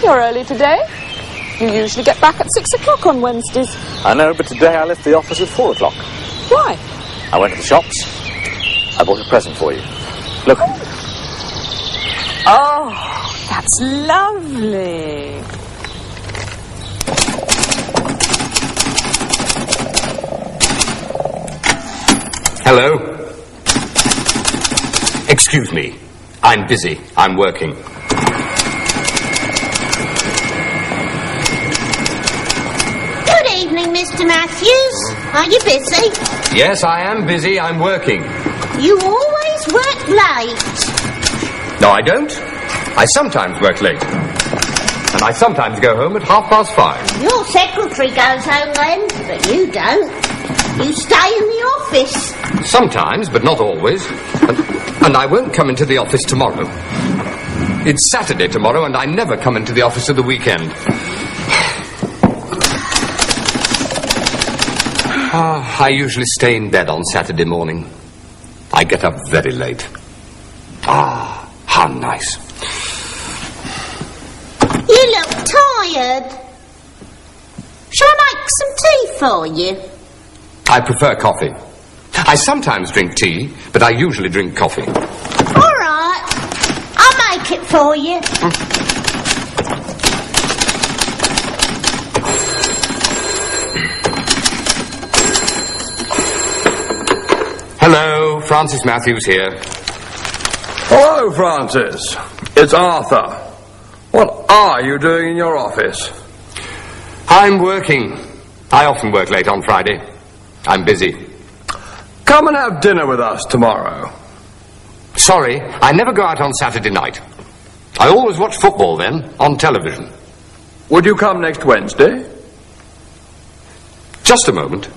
You're early today. You usually get back at 6 o'clock on Wednesdays. I know, but today I left the office at 4 o'clock. Why? I went to the shops. I bought a present for you. Look. Oh, that's lovely. Hello? Excuse me. I'm busy. I'm working. Good evening, Mr. Matthews. Are you busy? Yes, I am busy. I'm working. You always work late. No, I don't. I sometimes work late. And I sometimes go home at 5:30. Your secretary goes home then, but you don't. You stay in the office. Sometimes, but not always. And I won't come into the office tomorrow. It's Saturday tomorrow, and I never come into the office at the weekend. I usually stay in bed on Saturday morning. I get up very late. Ah, how nice. You look tired. Shall I make some tea for you? I prefer coffee. I sometimes drink tea, but I usually drink coffee. All right. I'll make it for you. Hello, Francis Matthews here. Hello, Francis. It's Arthur. What are you doing in your office? I'm working. I often work late on Friday. I'm busy. Come and have dinner with us tomorrow. Sorry, I never go out on Saturday night. I always watch football then, on television. Would you come next Wednesday? Just a moment.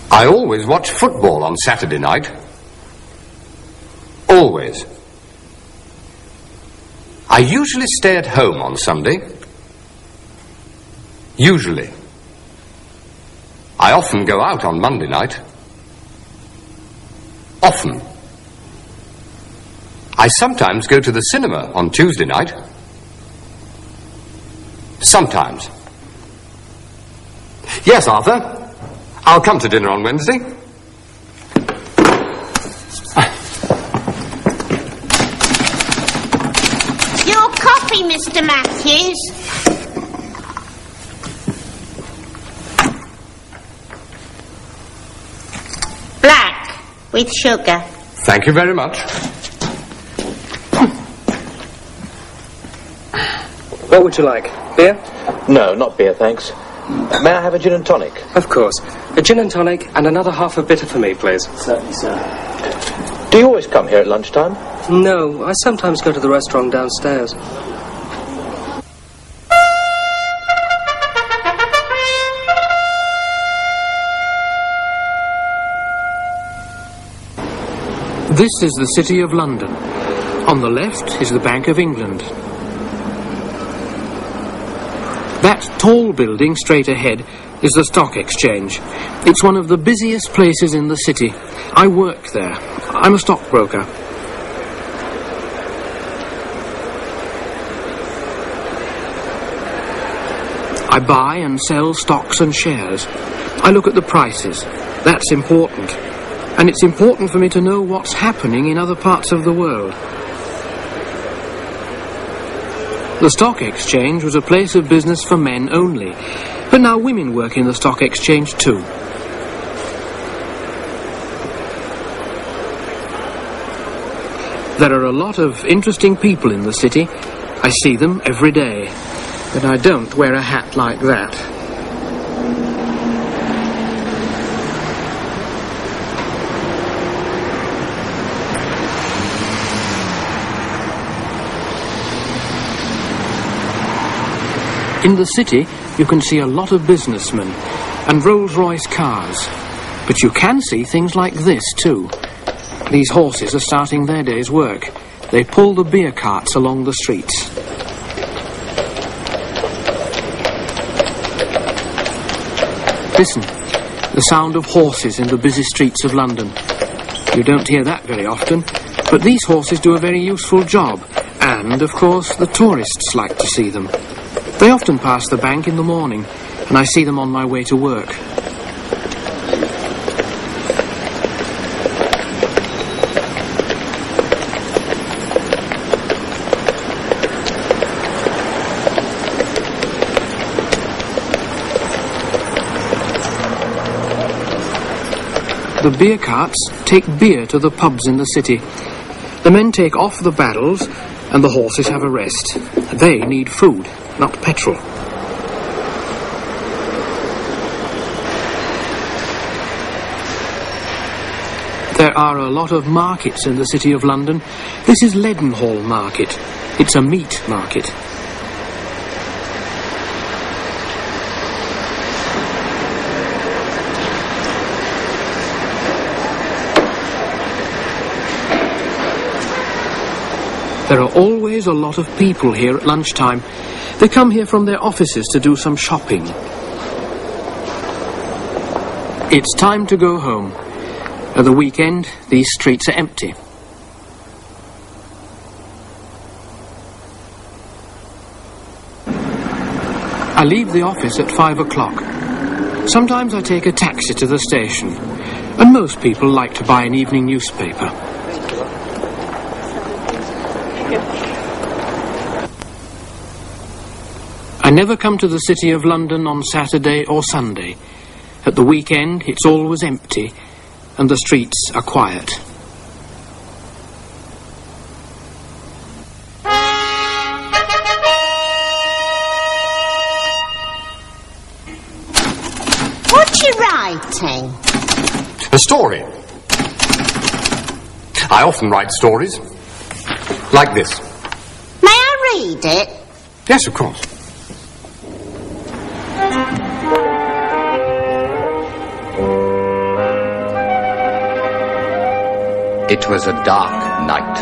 I always watch football on Saturday night. Always. I usually stay at home on Sunday. Usually. I often go out on Monday night. Often. I sometimes go to the cinema on Tuesday night. Sometimes. Yes, Arthur. I'll come to dinner on Wednesday. Your coffee, Mr. Matthews. Black, with sugar. Thank you very much. What would you like? Beer? No, not beer, thanks. May I have a gin and tonic? Of course. A gin and tonic and another half a bitter for me, please. Certainly, sir. Do you always come here at lunchtime? No, I sometimes go to the restaurant downstairs. This is the City of London. On the left is the Bank of England. That tall building straight ahead is the Stock Exchange. It's one of the busiest places in the city. I work there. I'm a stockbroker. I buy and sell stocks and shares. I look at the prices. That's important. And it's important for me to know what's happening in other parts of the world. The Stock Exchange was a place of business for men only, but now women work in the Stock Exchange too. There are a lot of interesting people in the city. I see them every day, but I don't wear a hat like that. In the city, you can see a lot of businessmen and Rolls-Royce cars. But you can see things like this, too. These horses are starting their day's work. They pull the beer carts along the streets. Listen, the sound of horses in the busy streets of London. You don't hear that very often. But these horses do a very useful job, and, of course, the tourists like to see them. They often pass the bank in the morning, and I see them on my way to work. The beer carts take beer to the pubs in the city. The men take off the barrels and the horses have a rest. They need food, not petrol. There are a lot of markets in the City of London. This is Leadenhall Market. It's a meat market. There are always a lot of people here at lunchtime. They come here from their offices to do some shopping. It's time to go home. At the weekend, these streets are empty. I leave the office at 5 o'clock. Sometimes I take a taxi to the station, and most people like to buy an evening newspaper. I never come to the City of London on Saturday or Sunday. At the weekend, it's always empty, and the streets are quiet. What you writing? A story. I often write stories. Like this. May I read it? Yes, of course. It was a dark night.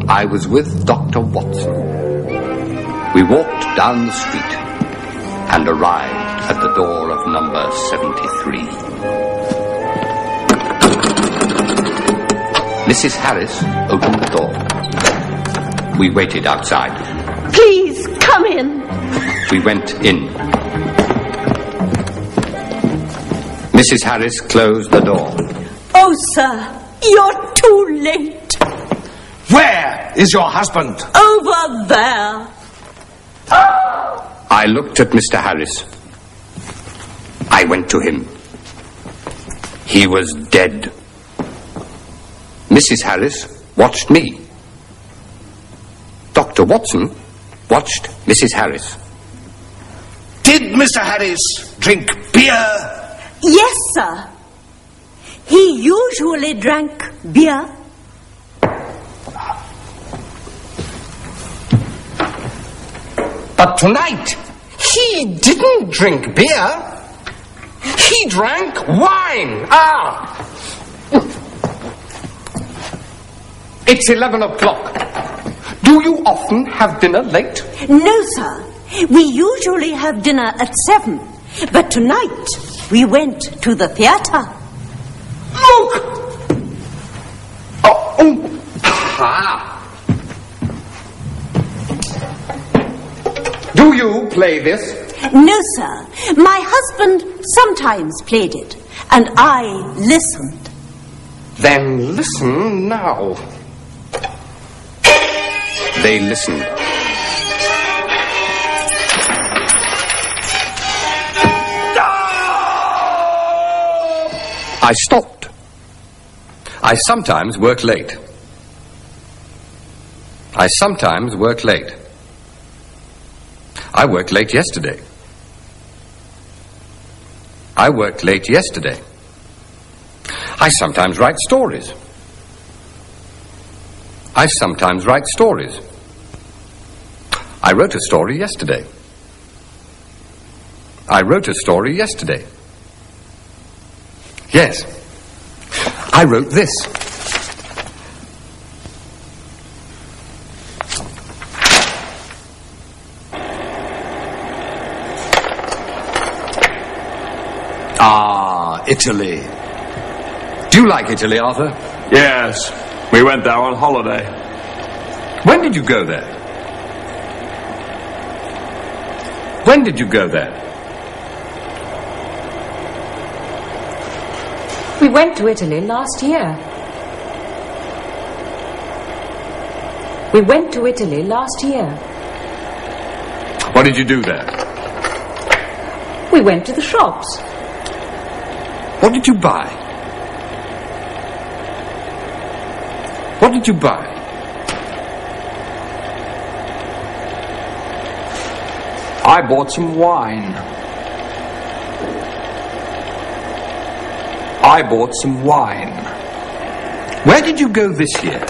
I was with Dr. Watson. We walked down the street and arrived at the door of number 73. Mrs. Harris opened the door. We waited outside. Please, come in. We went in. Mrs. Harris closed the door. Oh, sir, you're too late. Where is your husband? Over there. I looked at Mr. Harris. I went to him. He was dead. Mrs. Harris watched me. Dr. Watson watched Mrs. Harris. Did Mr. Harris drink beer? Yes, sir. He usually drank beer. But tonight, he didn't drink beer. He drank wine. It's 11 o'clock. Do you often have dinner late? No, sir. We usually have dinner at 7. But tonight, we went to the theatre. Look! Do you play this? No, sir. My husband sometimes played it, and I listened. Then listen now. They listened. I stopped. I sometimes work late. I sometimes work late. I worked late yesterday. I worked late yesterday. I sometimes write stories. I sometimes write stories. I wrote a story yesterday. I wrote a story yesterday. Yes. I wrote this. Italy. Do you like Italy, Arthur? Yes. We went there on holiday. When did you go there? When did you go there? We went to Italy last year. We went to Italy last year. What did you do there? We went to the shops. What did you buy? What did you buy? I bought some wine. I bought some wine. Where did you go this year?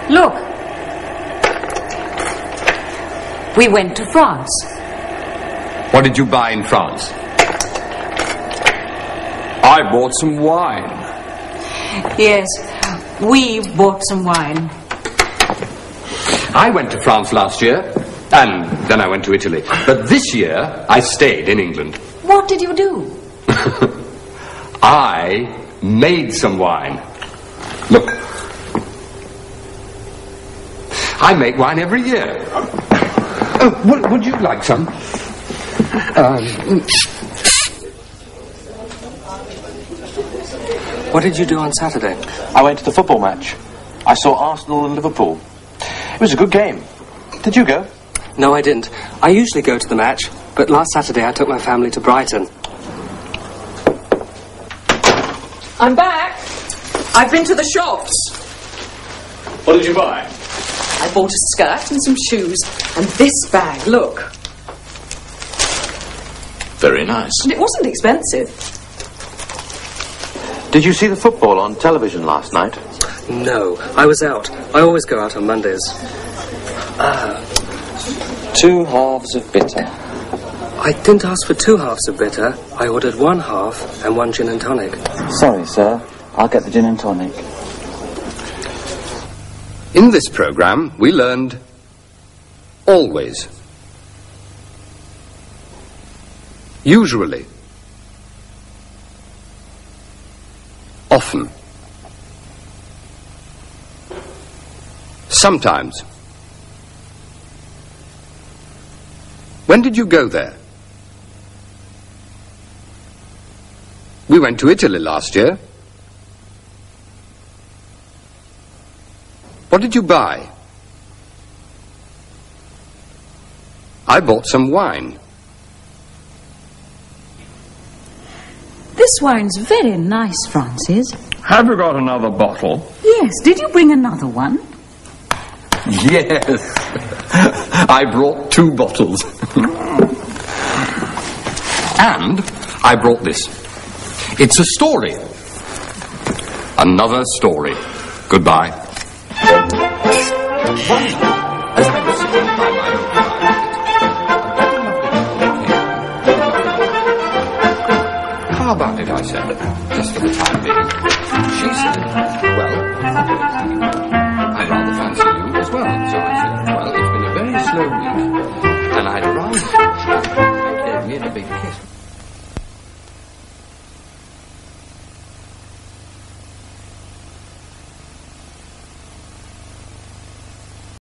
Look. We went to France. What did you buy in France? I bought some wine. Yes, we bought some wine. I went to France last year, and then I went to Italy. But this year, I stayed in England. What did you do? I made some wine. Look. I make wine every year. Would you like some? What did you do on Saturday? I went to the football match. I saw Arsenal and Liverpool. It was a good game. Did you go? No, I didn't. I usually go to the match, but last Saturday I took my family to Brighton. I'm back. I've been to the shops. What did you buy? I bought a skirt and some shoes and this bag, look. Very nice. And it wasn't expensive. Did you see the football on television last night? No, I was out. I always go out on Mondays. 2 halves of bitter. I didn't ask for 2 halves of bitter. I ordered 1 half and 1 gin and tonic. Sorry, sir. I'll get the gin and tonic. In this program, we learned always, usually, often, sometimes. When did you go there? We went to Italy last year. What did you buy? I bought some wine. This wine's very nice, Francis. Have you got another bottle? Yes, did you bring another one? Yes. I brought 2 bottles. And I brought this. It's a story. Another story. Goodbye. As I was sitting by my own fire, how about it, I said, just for the time being. She said, well, I rather fancy you as well. So I said, well, it's been a very slow week, and I'd rather... She gave me a big kiss.